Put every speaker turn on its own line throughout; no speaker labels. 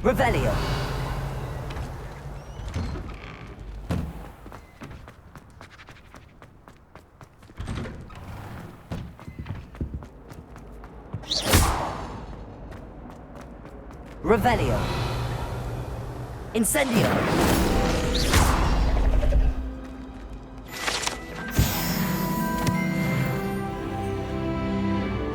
Revelio. Revelio. Incendio.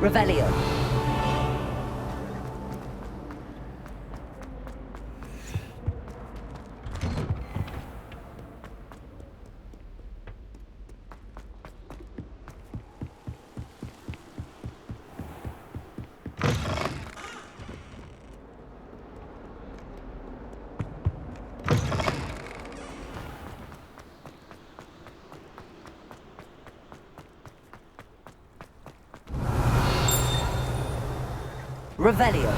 Revelio. Revelio.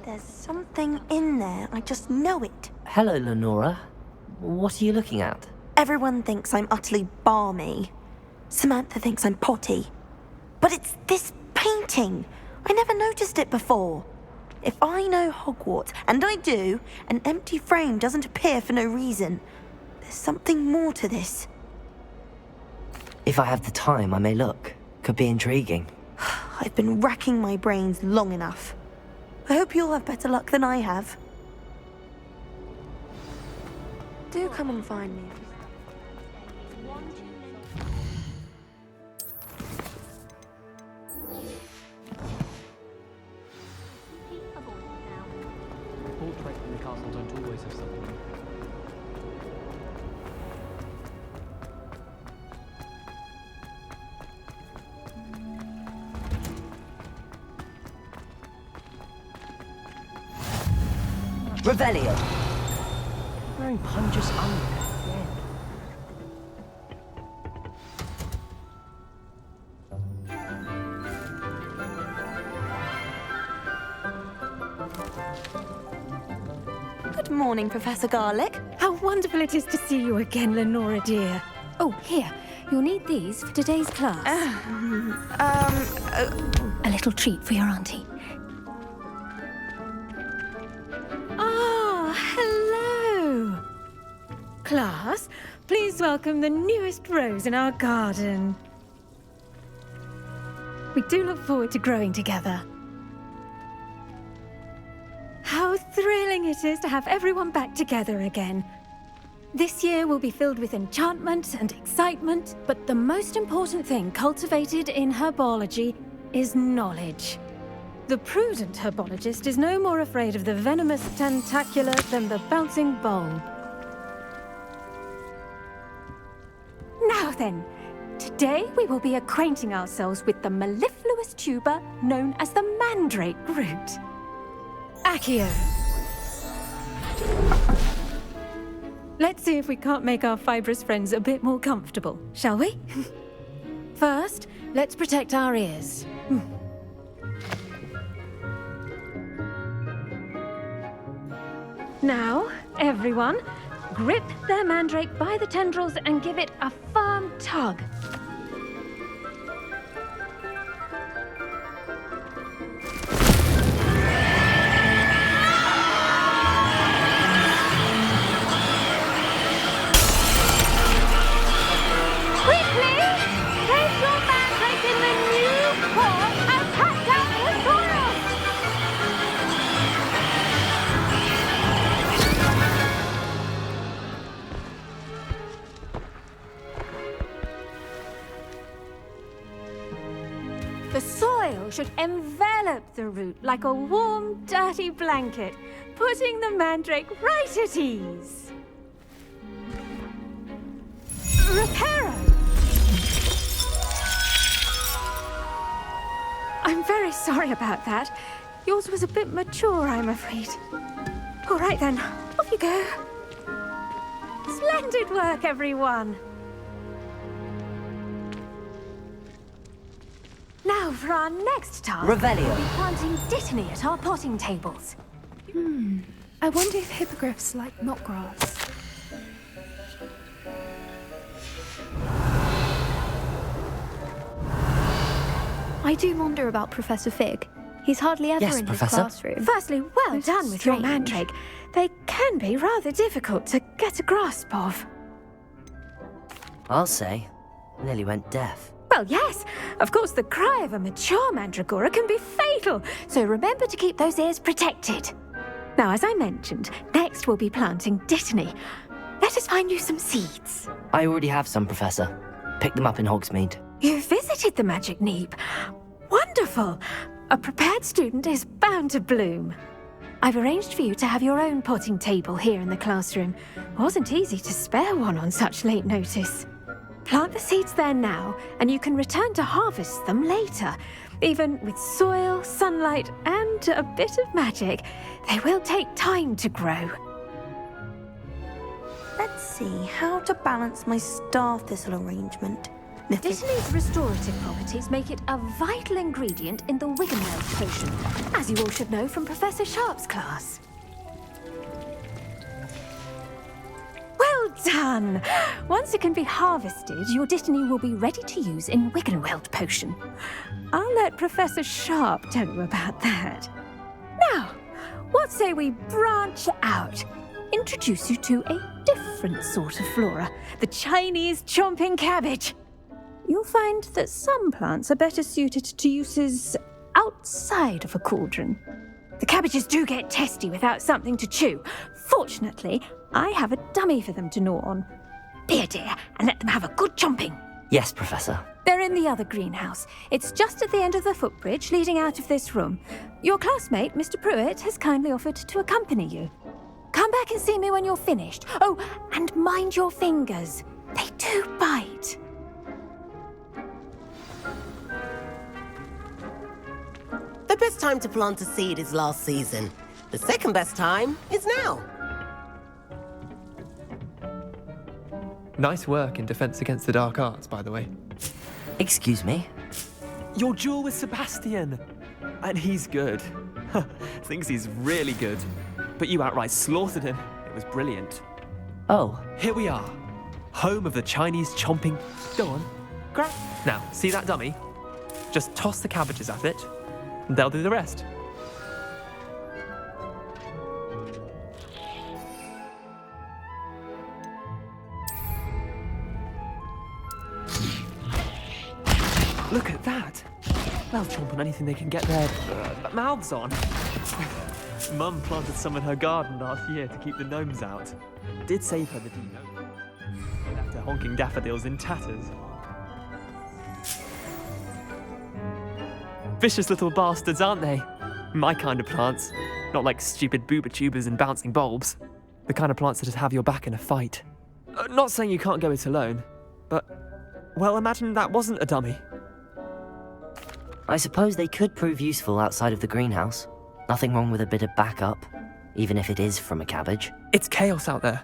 There's something in there, I just know it.
Hello, Lenora. What are you looking at?
Everyone thinks I'm utterly balmy. Samantha thinks I'm potty. But it's this painting. I never noticed it before. If I know Hogwarts, and I do, an empty frame doesn't appear for no reason. There's something more to this.
If I have the time, I may look. Could be intriguing.
I've been racking my brains long enough. I hope you'll have better luck than I have. Do come and find me.
Portraits in the castle don't always have something.
Revelio.
Wearing punches under.
Good morning, Professor Garlick.
How wonderful it is to see you again, Lenora dear. Oh, here. You'll need these for today's class. A little treat for your auntie. Ah, hello. Class, please welcome the newest rose in our garden. We do look forward to growing together. How thrilling it is to have everyone back together again. This year will be filled with enchantment and excitement, but the most important thing cultivated in herbology is knowledge. The prudent herbologist is no more afraid of the venomous tentacula than the bouncing bulb. Now then, today we will be acquainting ourselves with the mellifluous tuber known as the mandrake root. Accio. Let's see if we can't make our fibrous friends a bit more comfortable, shall we? First, let's protect our ears. Now, everyone, grip their mandrake by the tendrils and give it a firm tug. The soil should envelop the root like a warm, dirty blanket, putting the mandrake right at ease. Reparo! I'm very sorry about that. Yours was a bit mature, I'm afraid. All right then, off you go. Splendid work, everyone. Now for our next task.
Revelio.
We'll be planting dittany at our potting tables.
I wonder if hippogriffs like knotgrass.
I do wonder about Professor Fig. He's hardly ever
Yes,
in
Professor.
his classroom.
Firstly, well
Most
done with your
strange.
mandrake. They can be rather difficult to get a grasp of.
I'll say. Nearly went deaf.
Well, yes. Of course, the cry of a mature mandragora can be fatal, so remember to keep those ears protected. Now, as I mentioned, next we'll be planting dittany. Let us find you some seeds.
I already have some, Professor. Picked them up in Hogsmeade.
You visited the Magic Neep. Wonderful. A prepared student is bound to bloom. I've arranged for you to have your own potting table here in the classroom. Wasn't easy to spare one on such late notice. Plant the seeds there now, and you can return to harvest them later. Even with soil, sunlight, and a bit of magic, they will take time to grow.
Let's see how to balance my star thistle arrangement.
Dittany's restorative properties make it a vital ingredient in the Wiggenweld potion, as you all should know from Professor Sharp's class. Well done! Once it can be harvested, your dittany will be ready to use in Wiggenweld potion. I'll let Professor Sharp tell you about that. Now, what say we branch out? Introduce you to a different sort of flora, the Chinese chomping cabbage. You'll find that some plants are better suited to uses outside of a cauldron. The cabbages do get testy without something to chew. Fortunately, I have a dummy for them to gnaw on. Be a dear and let them have a good chomping.
Yes, Professor.
They're in the other greenhouse. It's just at the end of the footbridge leading out of this room. Your classmate, Mr. Pruitt, has kindly offered to accompany you. Come back and see me when you're finished. Oh, and mind your fingers. They do bite.
The best time to plant a seed is last season. The second best time is now.
Nice work in Defense Against the Dark Arts, by the way.
Excuse me?
Your duel with Sebastian! And he's good. Thinks he's really good. But you outright slaughtered him. It was brilliant.
Oh,
Here we are. Home of the Chinese chomping... Go on. Grab. Now, see that dummy? Just toss the cabbages at it, and they'll do the rest. Look at that! They'll chomp on anything they can get their mouths on. Mum planted some in her garden last year to keep the gnomes out. Did save her the gnome. Left her honking daffodils in tatters. Vicious little bastards, aren't they? My kind of plants. Not like stupid booba tubers and bouncing bulbs. The kind of plants that just have your back in a fight. Not saying you can't go it alone, but... Well, imagine that wasn't a dummy.
I suppose they could prove useful outside of the greenhouse. Nothing wrong with a bit of backup, even if it is from a cabbage.
It's chaos out there.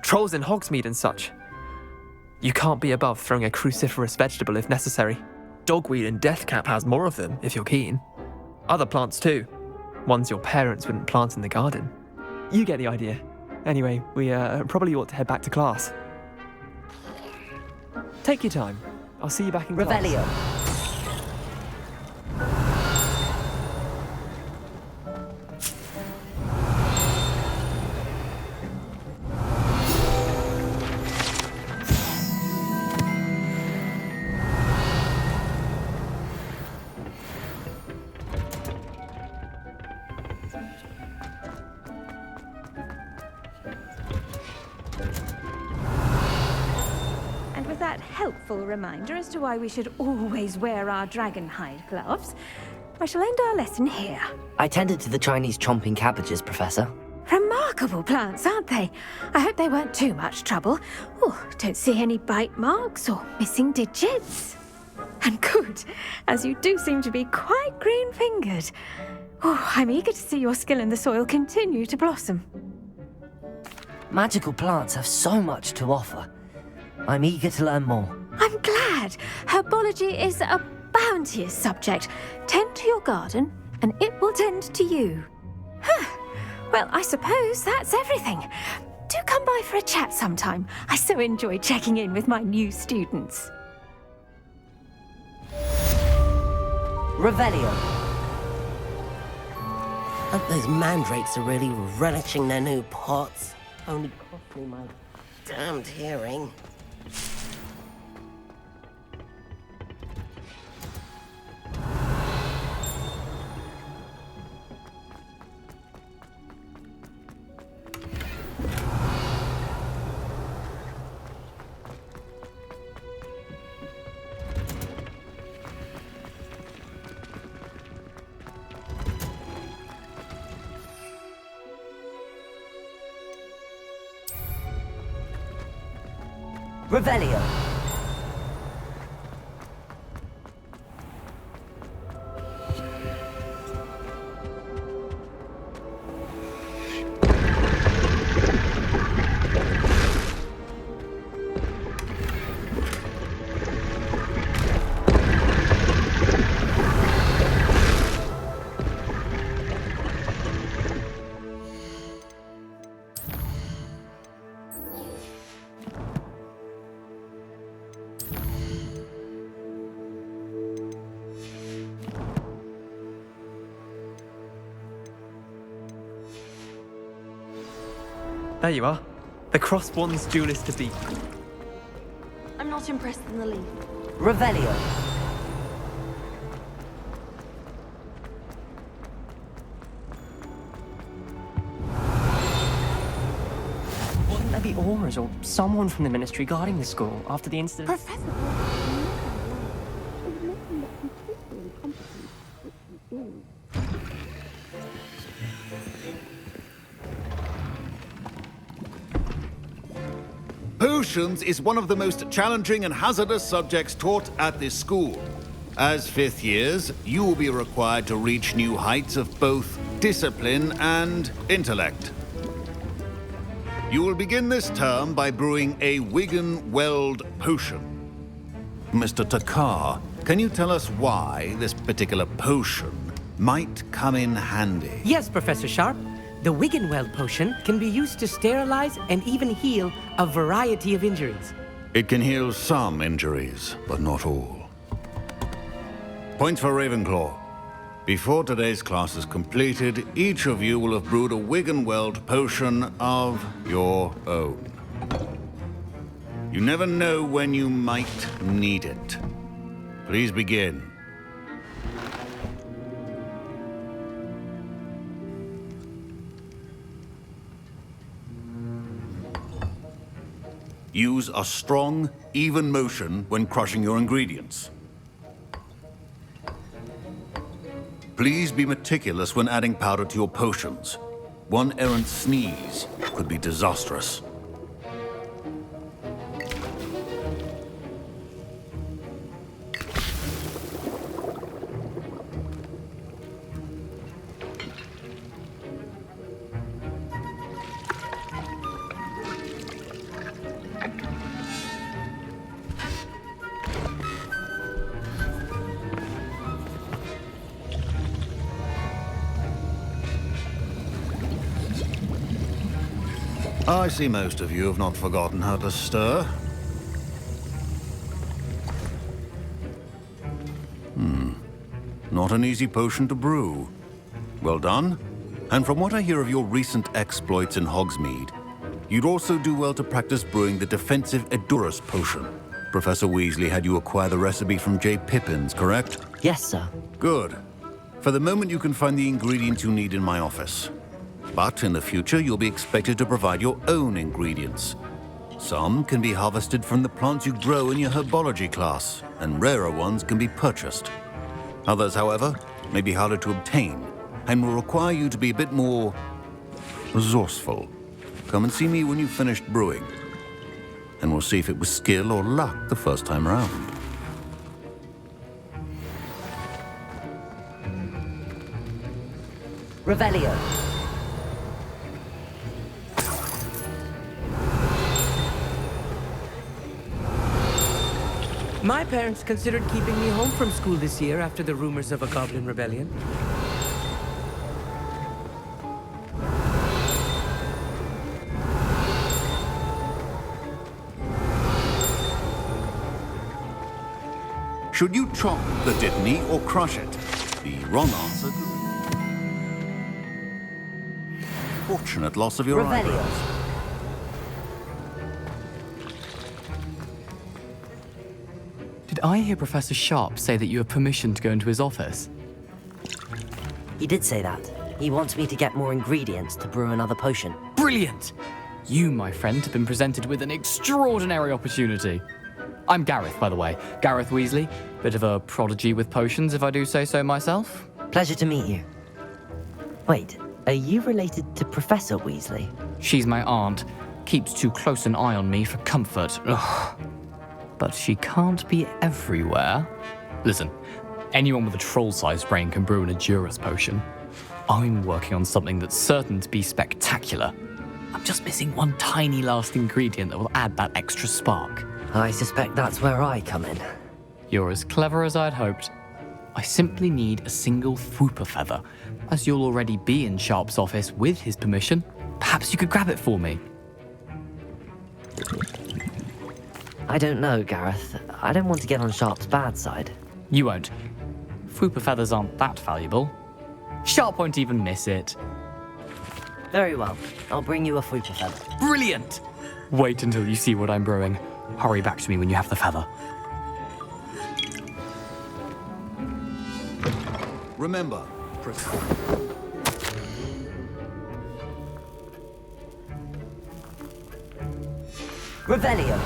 Trolls in Hogsmeade and such. You can't be above throwing a cruciferous vegetable if necessary. Dogweed and deathcap has more of them, if you're keen. Other plants too. Ones your parents wouldn't plant in the garden. You get the idea. Anyway, we probably ought to head back to class. Take your time. I'll see you back in class.
Revelio.
And with that helpful reminder as to why we should always wear our dragonhide gloves, I shall end our lesson here.
I tended to the Chinese chomping cabbages, Professor.
Remarkable plants, aren't they? I hope they weren't too much trouble. Oh, don't see any bite marks or missing digits. And good, as you do seem to be quite green-fingered. Oh, I'm eager to see your skill in the soil continue to blossom.
Magical plants have so much to offer. I'm eager to learn more.
I'm glad. Herbology is a bounteous subject. Tend to your garden, and it will tend to you. Huh. Well, I suppose that's everything. Do come by for a chat sometime. I so enjoy checking in with my new students.
Revelio.
Hope those mandrakes are really relishing their new pots. Only cost me my damned hearing.
Revelio.
There you are. The crossed wands duelist to beat.
I'm not impressed in the least.
Revelio.
Wouldn't there be auras or someone from the ministry guarding the school after the incident?
Professor.
Potions is one of the most challenging and hazardous subjects taught at this school. As fifth years, you will be required to reach new heights of both discipline and intellect. You will begin this term by brewing a Wigan-Weld potion. Mr. Takar, can you tell us why this particular potion might come in handy?
Yes, Professor Sharp. The Wigan-Weld potion can be used to sterilize and even heal a variety of injuries.
It can heal some injuries, but not all. Points for Ravenclaw. Before today's class is completed, each of you will have brewed a Wigan-Weld potion of your own. You never know when you might need it. Please begin. Use a strong, even motion when crushing your ingredients. Please be meticulous when adding powder to your potions. One errant sneeze could be disastrous. I see most of you have not forgotten how to stir. Not an easy potion to brew. Well done. And from what I hear of your recent exploits in Hogsmeade, you'd also do well to practice brewing the defensive Edurus potion. Professor Weasley had you acquire the recipe from J. Pippins, correct?
Yes, sir.
Good. For the moment, you can find the ingredients you need in my office. But in the future, you'll be expected to provide your own ingredients. Some can be harvested from the plants you grow in your Herbology class, and rarer ones can be purchased. Others, however, may be harder to obtain, and will require you to be a bit more resourceful. Come and see me when you've finished brewing, and we'll see if it was skill or luck the first time around.
Revelio.
My parents considered keeping me home from school this year after the rumors of a goblin rebellion.
Should you chop the Dittany or crush it? The wrong answer. Fortunate loss of your
Revelio.
eyebrows.
Did I hear Professor Sharp say that you have permission to go into his office?
He did say that. He wants me to get more ingredients to brew another potion.
Brilliant! You, my friend, have been presented with an extraordinary opportunity. I'm Gareth, by the way. Gareth Weasley. Bit of a prodigy with potions, if I do say so myself.
Pleasure to meet you. Wait, are you related to Professor Weasley?
She's my aunt. Keeps too close an eye on me for comfort. Ugh. But she can't be everywhere. Listen, anyone with a troll-sized brain can brew an Edurus potion. I'm working on something that's certain to be spectacular. I'm just missing one tiny last ingredient that will add that extra spark.
I suspect that's where I come in.
You're as clever as I'd hoped. I simply need a single Fwooper feather. As you'll already be in Sharp's office with his permission, perhaps you could grab it for me.
I don't know, Gareth. I don't want to get on Sharp's bad side.
You won't. Fwooper feathers aren't that valuable. Sharp won't even miss it.
Very well. I'll bring you a Fwooper feather.
Brilliant! Wait until you see what I'm brewing. Hurry back to me when you have the feather.
Remember,
Revelio.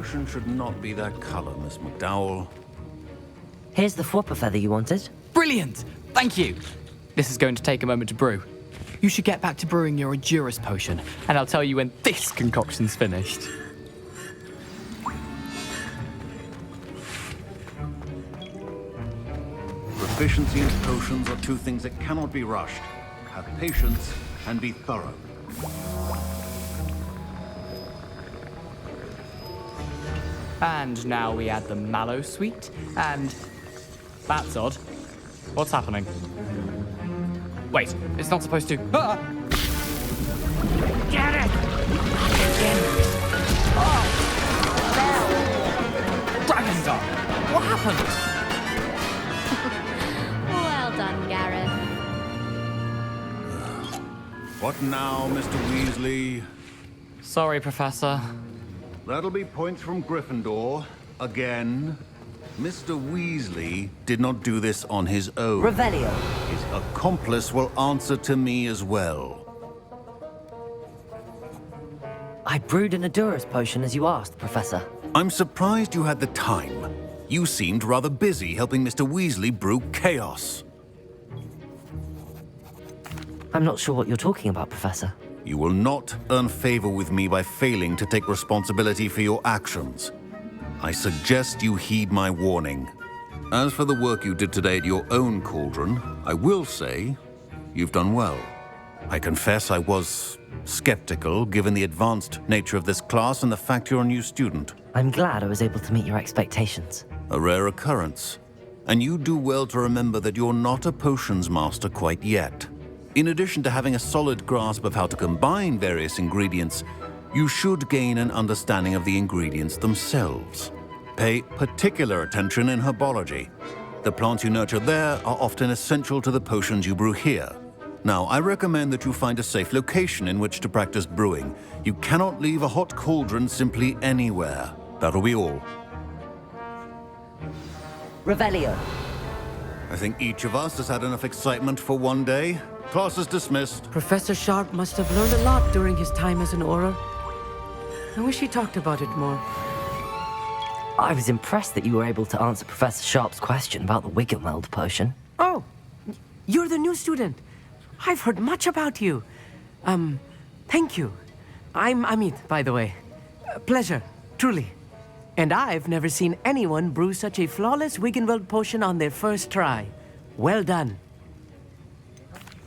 potion should not be that color, Miss McDowell.
Here's the Fwooper feather you wanted.
Brilliant! Thank you! This is going to take a moment to brew. You should get back to brewing your Edurus potion, and I'll tell you when this concoction's finished.
Proficiency in potions are two things that cannot be rushed. Have patience and be thorough.
And now we add the mallow sweet, and... That's odd. What's happening? Wait, it's not supposed to... Ah!
Get it!
Oh! Dragon Dog! What happened?
Well done, Gareth.
What now, Mr. Weasley?
Sorry, Professor.
That'll be points from Gryffindor. Again. Mr. Weasley did not do this on his own.
Revelio.
His accomplice will answer to me as well.
I brewed an Edurus potion as you asked, Professor.
I'm surprised you had the time. You seemed rather busy helping Mr. Weasley brew chaos.
I'm not sure what you're talking about, Professor.
You will not earn favor with me by failing to take responsibility for your actions. I suggest you heed my warning. As for the work you did today at your own cauldron, I will say you've done well. I confess I was skeptical, given the advanced nature of this class and the fact you're a new student.
I'm glad I was able to meet your expectations.
A rare occurrence. And you do well to remember that you're not a potions master quite yet. In addition to having a solid grasp of how to combine various ingredients, you should gain an understanding of the ingredients themselves. Pay particular attention in herbology. The plants you nurture there are often essential to the potions you brew here. Now, I recommend that you find a safe location in which to practice brewing. You cannot leave a hot cauldron simply anywhere. That'll be all.
Revelio.
I think each of us has had enough excitement for one day. Class is dismissed.
Professor Sharp must have learned a lot during his time as an Auror. I wish he talked about it more.
I was impressed that you were able to answer Professor Sharp's question about the Wiggenweld potion.
Oh, you're the new student. I've heard much about you. Thank you. I'm Amit, by the way. Pleasure, truly. And I've never seen anyone brew such a flawless Wiggenweld potion on their first try. Well done.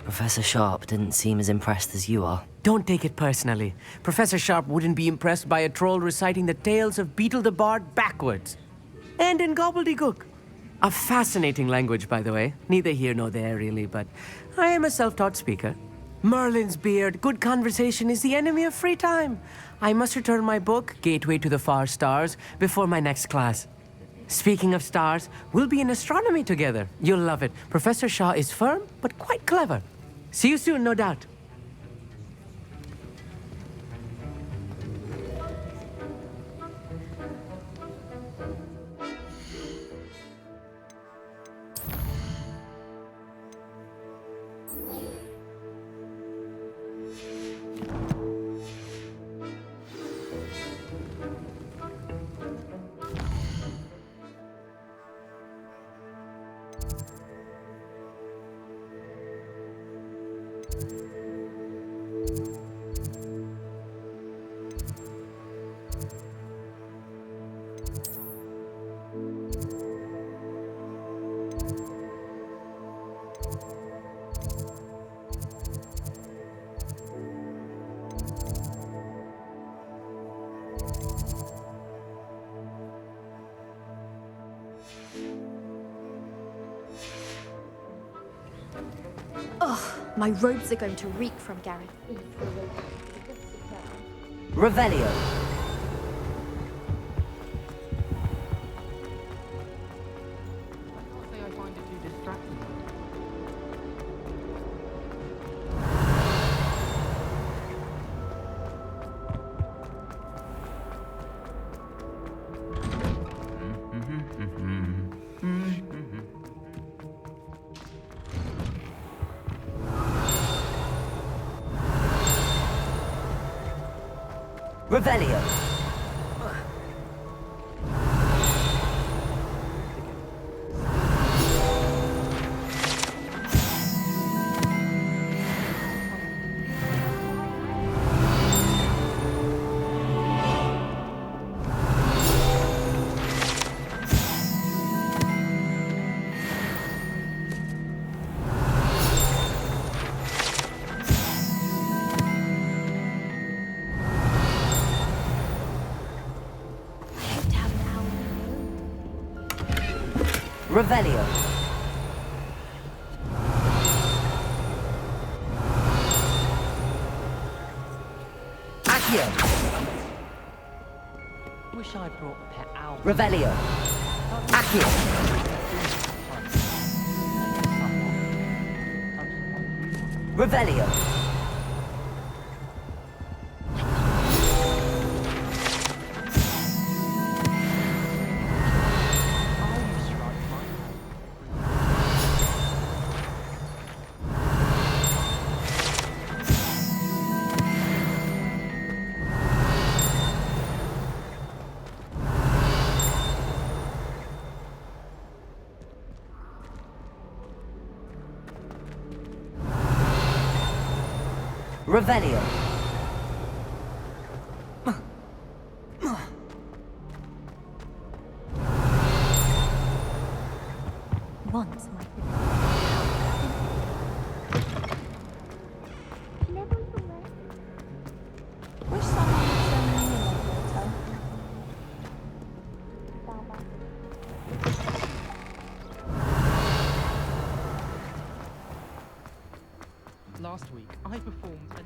Professor Sharp didn't seem as impressed as you are.
Don't take it personally. Professor Sharp wouldn't be impressed by a troll reciting the tales of Beetle the Bard backwards. And in gobbledygook. A fascinating language, by the way. Neither here nor there, really, but I am a self-taught speaker. Merlin's beard, good conversation is the enemy of free time. I must return my book, Gateway to the Far Stars, before my next class. Speaking of stars, we'll be in astronomy together. You'll love it. Professor Shah is firm, but quite clever. See you soon, no doubt.
My robes are going to reek from Gareth.
Revelio. Revelio. Revelio. Accio.
Wish I brought a pet owl.
Revelio. Accio. Revelio. Revelio.
Once my
Wish someone would send me a letter.
Last week, I performed a